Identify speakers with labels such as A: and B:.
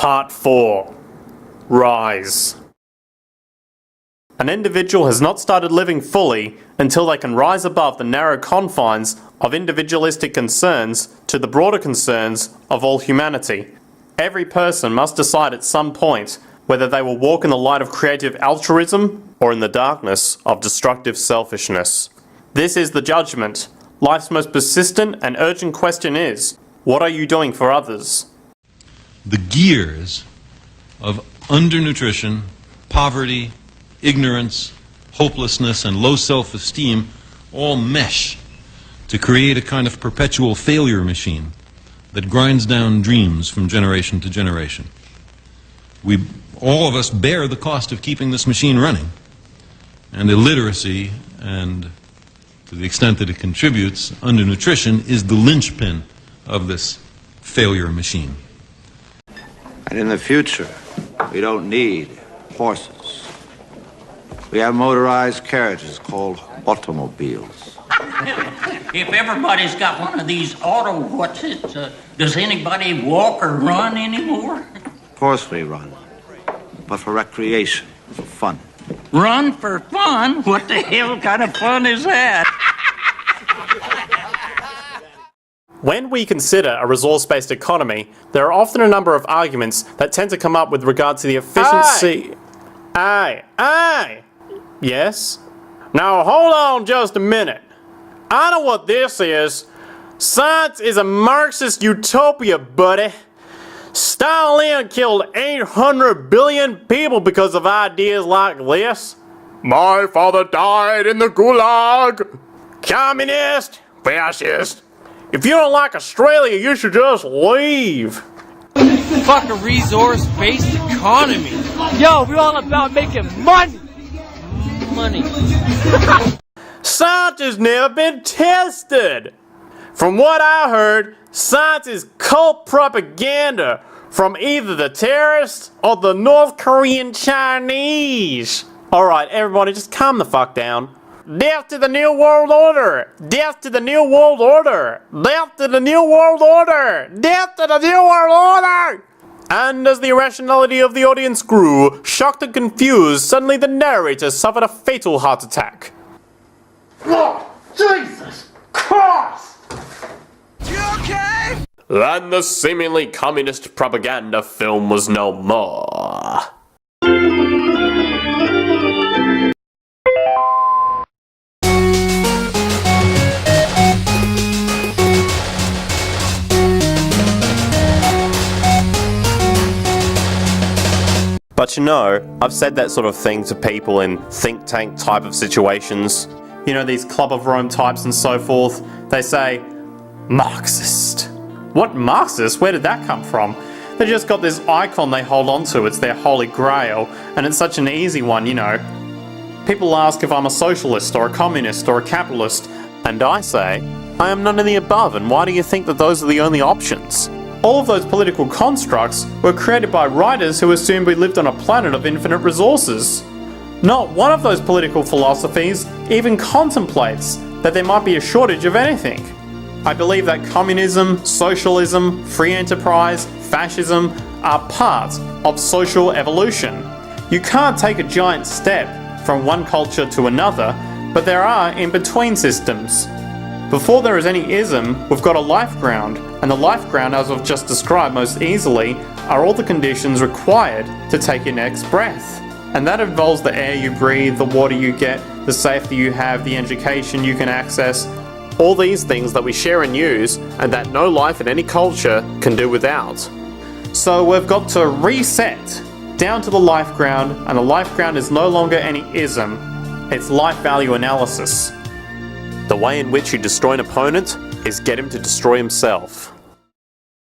A: Part 4. Rise. An individual has not started living fully until they can rise above the narrow confines of individualistic concerns to the broader concerns of all humanity. Every person must decide at some point whether they will walk in the light of creative altruism or in the darkness of destructive selfishness. This is the judgment. Life's most persistent and urgent question is, what are you doing for others?
B: The gears of undernutrition, poverty, ignorance, hopelessness, and low self-esteem all mesh to create a kind of perpetual failure machine that grinds down dreams from generation to generation. All of us bear the cost of keeping this machine running, and illiteracy, and to the extent that it contributes, undernutrition is the linchpin of this failure machine.
C: And in the future, we don't need horses. We have motorized carriages called automobiles.
D: If everybody's got one of these does anybody walk or run anymore?
C: Of course we run, but for recreation, for fun.
D: Run for fun? What the hell kind of fun is that?
A: When we consider a resource-based economy, there are often a number of arguments that tend to come up with regard to the efficiency... Aye! Yes? Now hold on just a minute. I know what this is. Science is a Marxist utopia, buddy. Stalin killed 800 billion people because of ideas like this. My father died in the Gulag. Communist, fascist. If you don't like Australia, you should just leave.
E: Fuck a resource-based economy. Yo, we're all about making money. Money.
A: Science has never been tested. From what I heard, science is cult propaganda from either the terrorists or the North Korean Chinese. Alright, everybody, just calm the fuck down. Death to the New World Order! Death to the New World Order! Death to the New World Order! Death to the New World Order! And as the irrationality of the audience grew, shocked and confused, suddenly the narrator suffered a fatal heart attack.
F: Oh, Jesus Christ!
E: You okay?
A: And the seemingly communist propaganda film was no more. But you know, I've said that sort of thing to people in think tank type of situations. You know, these Club of Rome types and so forth. They say, Marxist. What Marxist? Where did that come from? They just got this icon they hold on to. It's their holy grail. And it's such an easy one, you know. People ask if I'm a socialist or a communist or a capitalist. And I say, I am none of the above. And why do you think that those are the only options? All of those political constructs were created by writers who assumed we lived on a planet of infinite resources. Not one of those political philosophies even contemplates that there might be a shortage of anything. I believe that communism, socialism, free enterprise, fascism are part of social evolution. You can't take a giant step from one culture to another, but there are in-between systems. Before there is any ism, we've got a life ground, and the life ground, as I've just described most easily, are all the conditions required to take your next breath. And that involves the air you breathe, the water you get, the safety you have, the education you can access, all these things that we share and use, and that no life in any culture can do without. So we've got to reset down to the life ground, and the life ground is no longer any ism, it's life value analysis. The way in which you destroy an opponent is get him to destroy himself.